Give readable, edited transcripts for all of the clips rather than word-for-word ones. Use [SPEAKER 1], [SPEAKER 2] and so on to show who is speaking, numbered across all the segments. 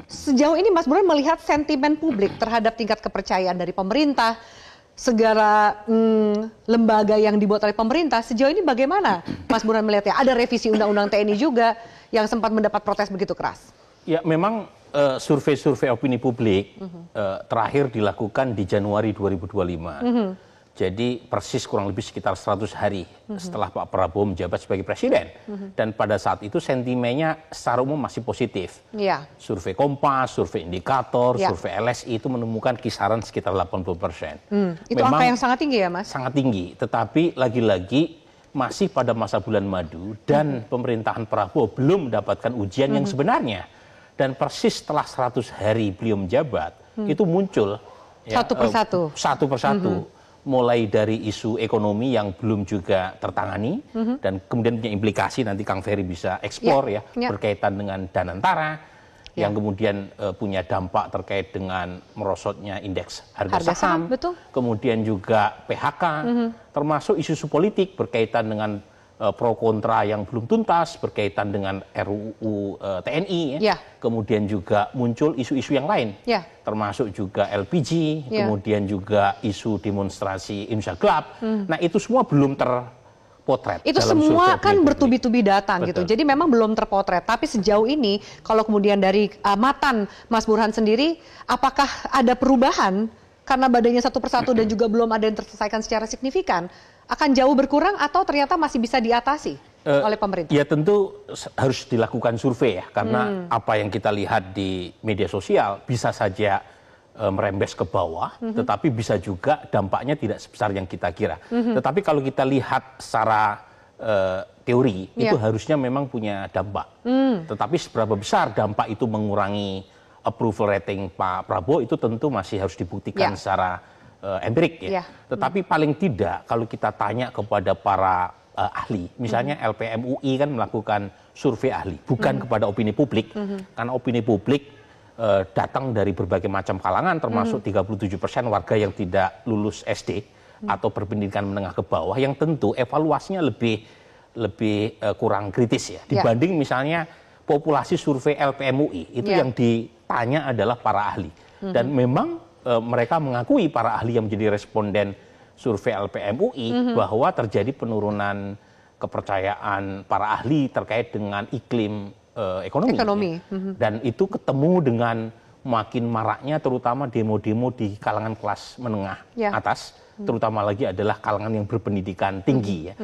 [SPEAKER 1] Sejauh ini Mas Burhan melihat sentimen publik terhadap tingkat kepercayaan dari pemerintah, segala lembaga yang dibuat oleh pemerintah, sejauh ini bagaimana Mas Burhan melihatnya? Ada revisi Undang-Undang TNI juga yang sempat mendapat protes begitu keras.
[SPEAKER 2] Ya memang survei-survei opini publik terakhir dilakukan di Januari 2025. Jadi persis kurang lebih sekitar 100 hari setelah Pak Prabowo menjabat sebagai presiden. Dan pada saat itu sentimennya secara umum masih positif.
[SPEAKER 1] Ya.
[SPEAKER 2] Survei Kompas, survei Indikator, survei LSI itu menemukan kisaran sekitar 80%.
[SPEAKER 1] Itu
[SPEAKER 2] memang
[SPEAKER 1] angka yang sangat tinggi ya Mas?
[SPEAKER 2] Sangat tinggi, tetapi lagi-lagi masih pada masa bulan madu dan pemerintahan Prabowo belum mendapatkan ujian yang sebenarnya. Dan persis setelah 100 hari beliau menjabat, itu muncul
[SPEAKER 1] satu persatu.
[SPEAKER 2] Satu persatu. Mulai dari isu ekonomi yang belum juga tertangani dan kemudian punya implikasi, nanti Kang Ferry bisa eksplor berkaitan dengan Danantara, yang kemudian punya dampak terkait dengan merosotnya indeks harga saham, kemudian juga PHK, termasuk isu politik berkaitan dengan pro kontra yang belum tuntas berkaitan dengan RUU TNI, kemudian juga muncul isu-isu yang lain, termasuk juga LPG, kemudian juga isu demonstrasi Indonesia Gelap. Nah itu semua belum terpotret.
[SPEAKER 1] Itu
[SPEAKER 2] dalam
[SPEAKER 1] semua kan bertubi-tubi datang.
[SPEAKER 2] Betul.
[SPEAKER 1] Gitu. Jadi memang belum terpotret. Tapi sejauh ini kalau kemudian dari amatan Mas Burhan sendiri, apakah ada perubahan karena badannya satu persatu dan juga belum ada yang terselesaikan secara signifikan? Akan jauh berkurang atau ternyata masih bisa diatasi oleh pemerintah?
[SPEAKER 2] Ya tentu harus dilakukan survei ya, karena apa yang kita lihat di media sosial bisa saja merembes ke bawah, tetapi bisa juga dampaknya tidak sebesar yang kita kira. Tetapi kalau kita lihat secara teori, itu harusnya memang punya dampak. Tetapi seberapa besar dampak itu mengurangi approval rating Pak Prabowo, itu tentu masih harus dibuktikan secara empirik ya. Tetapi paling tidak kalau kita tanya kepada para ahli, misalnya LPMUI kan melakukan survei ahli, bukan kepada opini publik, karena opini publik datang dari berbagai macam kalangan, termasuk 37% warga yang tidak lulus SD atau berpendidikan menengah ke bawah, yang tentu evaluasinya lebih kurang kritis ya, dibanding misalnya populasi survei LPMUI, itu yang ditanya adalah para ahli. Dan memang mereka mengakui, para ahli yang menjadi responden survei LPMUI, bahwa terjadi penurunan kepercayaan para ahli terkait dengan iklim ekonomi. Dan itu ketemu dengan makin maraknya terutama demo-demo di kalangan kelas menengah atas, terutama lagi adalah kalangan yang berpendidikan tinggi ya.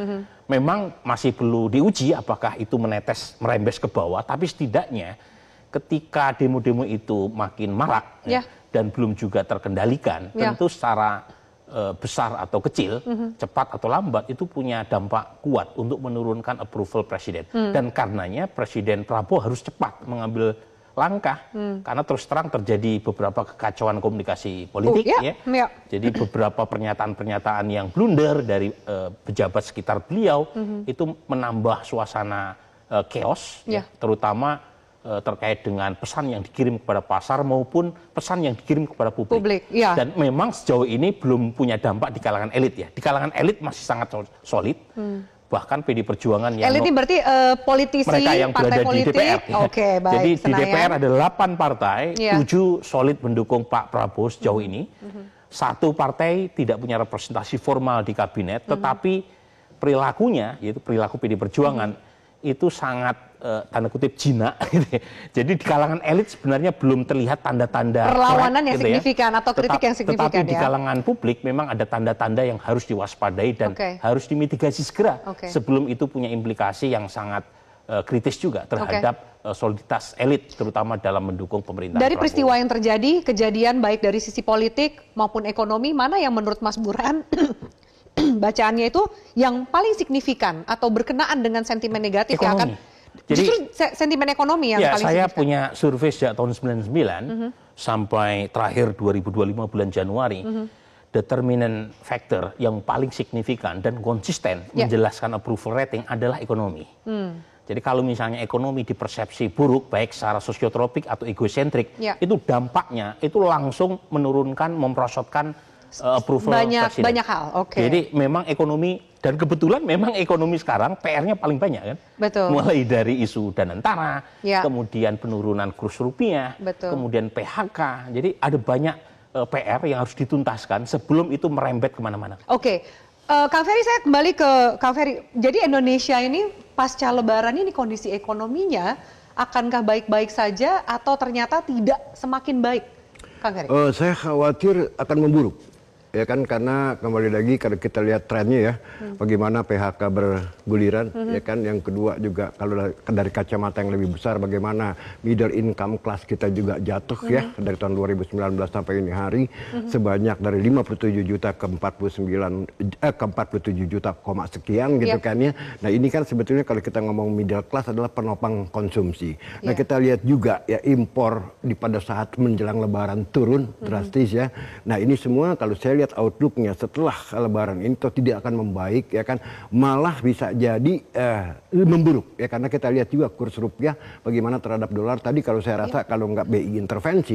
[SPEAKER 2] Memang masih perlu diuji apakah itu merembes ke bawah, tapi setidaknya ketika demo-demo itu makin marak dan belum juga terkendalikan, tentu secara besar atau kecil, cepat atau lambat, itu punya dampak kuat untuk menurunkan approval presiden. Dan karenanya Presiden Prabowo harus cepat mengambil langkah, karena terus terang terjadi beberapa kekacauan komunikasi politik Jadi beberapa pernyataan-pernyataan yang blunder dari pejabat sekitar beliau itu menambah suasana chaos, terutama terkait dengan pesan yang dikirim kepada pasar maupun pesan yang dikirim kepada publik. Dan memang sejauh ini belum punya dampak di kalangan elit ya. Di kalangan elit masih sangat solid. Bahkan PD Perjuangan yang
[SPEAKER 1] elit ini berarti politisi,
[SPEAKER 2] mereka yang berada
[SPEAKER 1] politik.
[SPEAKER 2] Di DPR.
[SPEAKER 1] Baik,
[SPEAKER 2] jadi di DPR ada 8 partai, 7 solid mendukung Pak Prabowo sejauh ini. 1 partai tidak punya representasi formal di kabinet, tetapi perilakunya, yaitu perilaku PD Perjuangan, itu sangat tanda kutip jinak. Jadi di kalangan elit sebenarnya belum terlihat tanda-tanda
[SPEAKER 1] perlawanan yang signifikan atau kritik yang signifikan.
[SPEAKER 2] Tetapi di kalangan publik memang ada tanda-tanda yang harus diwaspadai dan harus dimitigasi segera sebelum itu punya implikasi yang sangat kritis juga terhadap soliditas elit, terutama dalam mendukung pemerintahan
[SPEAKER 1] Dari
[SPEAKER 2] Prabowo.
[SPEAKER 1] Peristiwa yang terjadi, kejadian baik dari sisi politik maupun ekonomi, mana yang menurut Mas Burhan bacaannya itu yang paling signifikan atau berkenaan dengan sentimen negatif yang akan justru sentimen ekonomi yang paling
[SPEAKER 2] saya
[SPEAKER 1] signifikan.
[SPEAKER 2] punya survei sejak tahun 99 sampai terakhir 2025 bulan Januari. Determinant factor yang paling signifikan dan konsisten menjelaskan approval rating adalah ekonomi. Jadi kalau misalnya ekonomi dipersepsi buruk, baik secara sosiotropik atau egosentrik, itu dampaknya itu langsung menurunkan, memperosotkan approval presiden.
[SPEAKER 1] Banyak hal. Oke.
[SPEAKER 2] Jadi memang ekonomi, dan kebetulan memang ekonomi sekarang PR-nya paling banyak kan.
[SPEAKER 1] Betul.
[SPEAKER 2] Mulai dari isu Danantara,
[SPEAKER 1] Ya.
[SPEAKER 2] kemudian penurunan kurs rupiah,
[SPEAKER 1] Betul.
[SPEAKER 2] kemudian PHK. Jadi ada banyak PR yang harus dituntaskan sebelum itu merembet kemana-mana.
[SPEAKER 1] Oke. Kang Ferry, saya kembali ke Kang Ferry. Jadi Indonesia ini pasca Lebaran ini kondisi ekonominya akankah baik-baik saja atau ternyata tidak semakin baik, Kang Ferry?
[SPEAKER 3] Saya khawatir akan memburuk. Ya kan, karena kembali lagi kalau kita lihat trennya ya, bagaimana PHK berguliran, ya kan. Yang kedua juga kalau dari kacamata yang lebih besar, bagaimana middle income class kita juga jatuh ya dari tahun 2019 sampai ini hari sebanyak dari 57 juta ke 47 juta koma sekian gitu kan ya. Nah ini kan sebetulnya kalau kita ngomong middle class adalah penopang konsumsi. Nah kita lihat juga ya impor pada saat menjelang Lebaran turun drastis ya. Nah ini semua kalau saya lihat outlooknya setelah Lebaran ini tidak akan membaik ya kan, malah bisa jadi memburuk ya, karena kita lihat juga kurs rupiah bagaimana terhadap dolar tadi. Kalau saya rasa kalau nggak BI intervensi